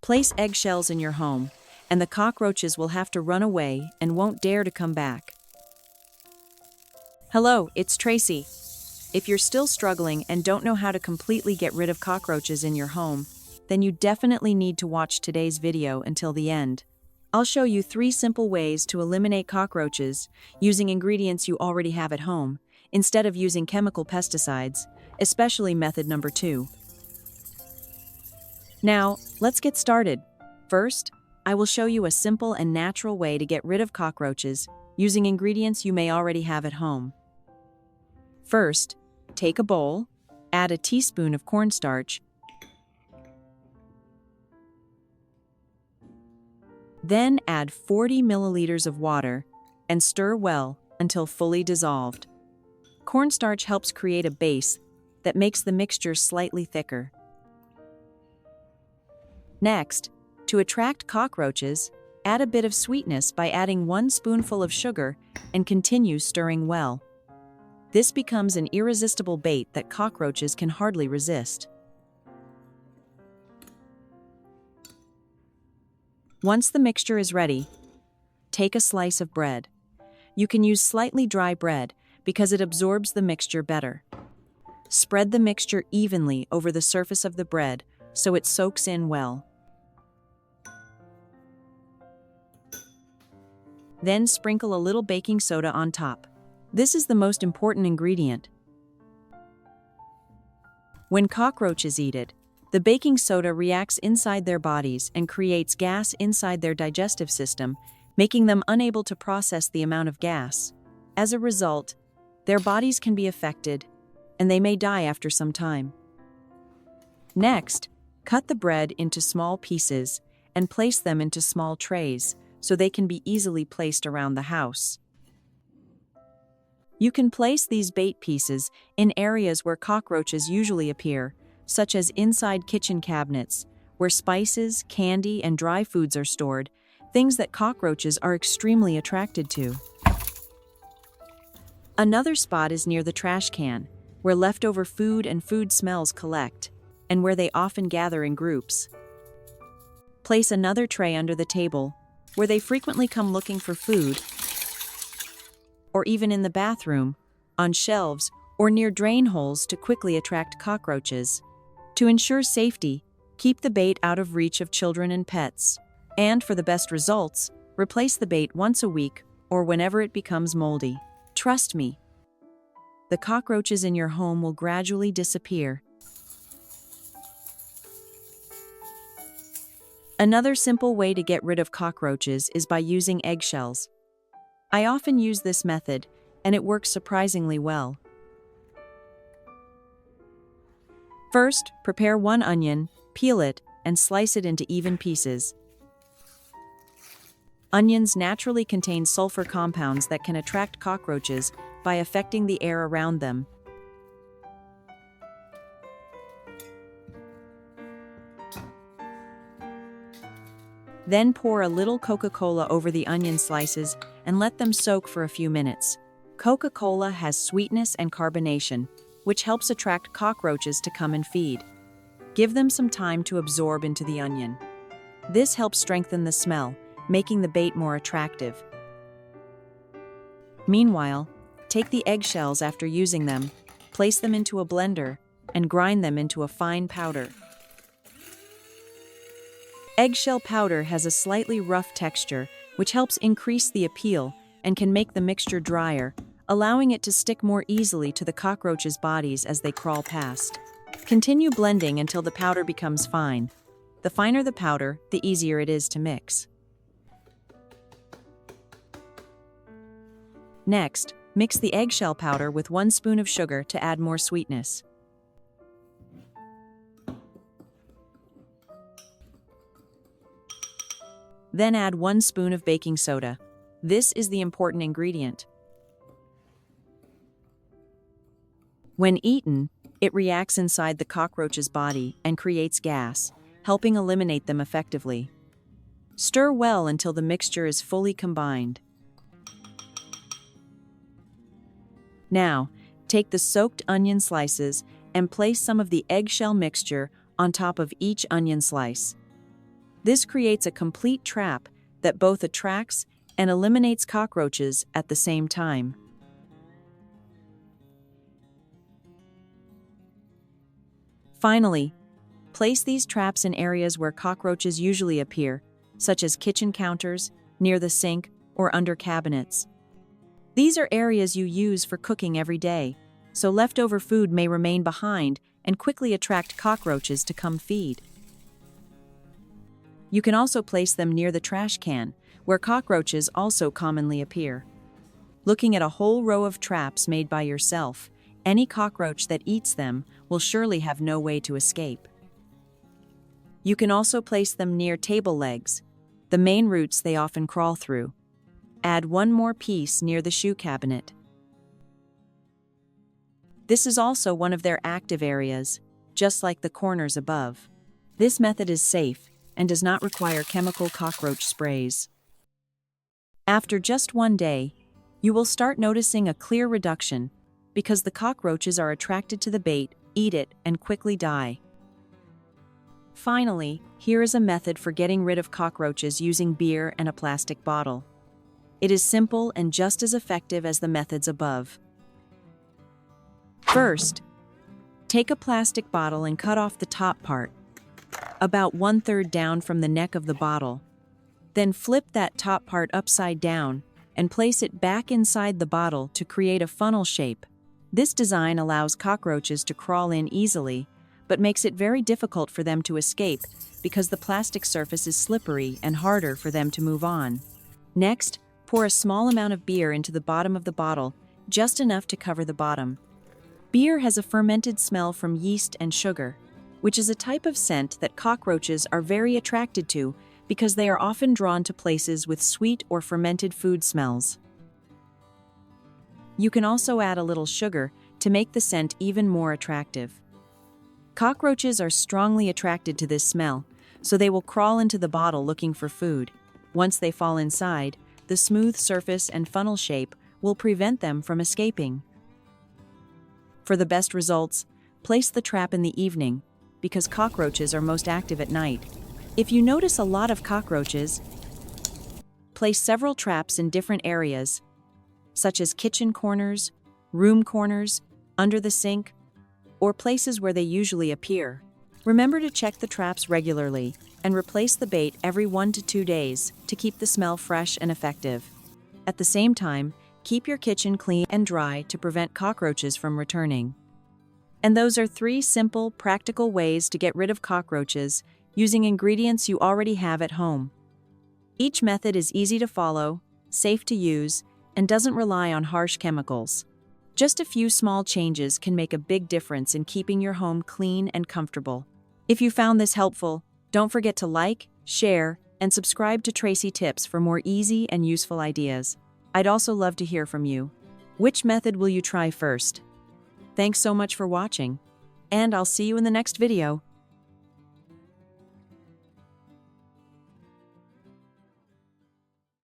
Place eggshells in your home, and the cockroaches will have to run away and won't dare to come back. Hello, it's Tracy. If you're still struggling and don't know how to completely get rid of cockroaches in your home, then you definitely need to watch today's video until the end. I'll show you 3 simple ways to eliminate cockroaches using ingredients you already have at home, instead of using chemical pesticides, especially method number 2. Now, let's get started. First, I will show you a simple and natural way to get rid of cockroaches using ingredients you may already have at home. First, take a bowl, add a teaspoon of cornstarch, then add 40 milliliters of water and stir well until fully dissolved. Cornstarch helps create a base that makes the mixture slightly thicker. Next, to attract cockroaches, add a bit of sweetness by adding 1 spoonful of sugar and continue stirring well. This becomes an irresistible bait that cockroaches can hardly resist. Once the mixture is ready, take a slice of bread. You can use slightly dry bread because it absorbs the mixture better. Spread the mixture evenly over the surface of the bread so it soaks in well. Then sprinkle a little baking soda on top. This is the most important ingredient. When cockroaches eat it, the baking soda reacts inside their bodies and creates gas inside their digestive system, making them unable to process the amount of gas. As a result, their bodies can be affected, and they may die after some time. Next, cut the bread into small pieces and place them into small trays so they can be easily placed around the house. You can place these bait pieces in areas where cockroaches usually appear, such as inside kitchen cabinets, where spices, candy, and dry foods are stored, things that cockroaches are extremely attracted to. Another spot is near the trash can, where leftover food and food smells collect, and where they often gather in groups. Place another tray under the table, where they frequently come looking for food, or even in the bathroom, on shelves, or near drain holes to quickly attract cockroaches. To ensure safety, keep the bait out of reach of children and pets. And for the best results, replace the bait once a week or whenever it becomes moldy. Trust me, the cockroaches in your home will gradually disappear. Another simple way to get rid of cockroaches is by using eggshells. I often use this method, and it works surprisingly well. First, prepare 1 onion, peel it, and slice it into even pieces. Onions naturally contain sulfur compounds that can attract cockroaches by affecting the air around them. Then pour a little Coca-Cola over the onion slices and let them soak for a few minutes. Coca-Cola has sweetness and carbonation, which helps attract cockroaches to come and feed. Give them some time to absorb into the onion. This helps strengthen the smell, making the bait more attractive. Meanwhile, take the eggshells after using them, place them into a blender, and grind them into a fine powder. Eggshell powder has a slightly rough texture, which helps increase the appeal and can make the mixture drier, allowing it to stick more easily to the cockroaches' bodies as they crawl past. Continue blending until the powder becomes fine. The finer the powder, the easier it is to mix. Next, mix the eggshell powder with 1 spoon of sugar to add more sweetness. Then add 1 spoon of baking soda. This is the important ingredient. When eaten, it reacts inside the cockroach's body and creates gas, helping eliminate them effectively. Stir well until the mixture is fully combined. Now, take the soaked onion slices and place some of the eggshell mixture on top of each onion slice. This creates a complete trap that both attracts and eliminates cockroaches at the same time. Finally, place these traps in areas where cockroaches usually appear, such as kitchen counters, near the sink, or under cabinets. These are areas you use for cooking every day, so leftover food may remain behind and quickly attract cockroaches to come feed. You can also place them near the trash can, where cockroaches also commonly appear. Looking at a whole row of traps made by yourself, any cockroach that eats them will surely have no way to escape. You can also place them near table legs, the main routes they often crawl through. Add one more piece near the shoe cabinet. This is also one of their active areas, just like the corners above. This method is safe and does not require chemical cockroach sprays. After just one day, you will start noticing a clear reduction because the cockroaches are attracted to the bait, eat it, and quickly die. Finally, here is a method for getting rid of cockroaches using beer and a plastic bottle. It is simple and just as effective as the methods above. First, take a plastic bottle and cut off the top part, about 1/3 down from the neck of the bottle. Then flip that top part upside down and place it back inside the bottle to create a funnel shape. This design allows cockroaches to crawl in easily, but makes it very difficult for them to escape because the plastic surface is slippery and harder for them to move on. Next, pour a small amount of beer into the bottom of the bottle, just enough to cover the bottom. Beer has a fermented smell from yeast and sugar, which is a type of scent that cockroaches are very attracted to because they are often drawn to places with sweet or fermented food smells. You can also add a little sugar to make the scent even more attractive. Cockroaches are strongly attracted to this smell, so they will crawl into the bottle looking for food. Once they fall inside, the smooth surface and funnel shape will prevent them from escaping. For the best results, place the trap in the evening, because cockroaches are most active at night. If you notice a lot of cockroaches, place several traps in different areas, such as kitchen corners, room corners, under the sink, or places where they usually appear. Remember to check the traps regularly and replace the bait every 1 to 2 days to keep the smell fresh and effective. At the same time, keep your kitchen clean and dry to prevent cockroaches from returning. And those are 3 simple, practical ways to get rid of cockroaches using ingredients you already have at home. Each method is easy to follow, safe to use, and doesn't rely on harsh chemicals. Just a few small changes can make a big difference in keeping your home clean and comfortable. If you found this helpful, don't forget to like, share, and subscribe to Tracy Tips for more easy and useful ideas. I'd also love to hear from you. Which method will you try first? Thanks so much for watching, and I'll see you in the next video.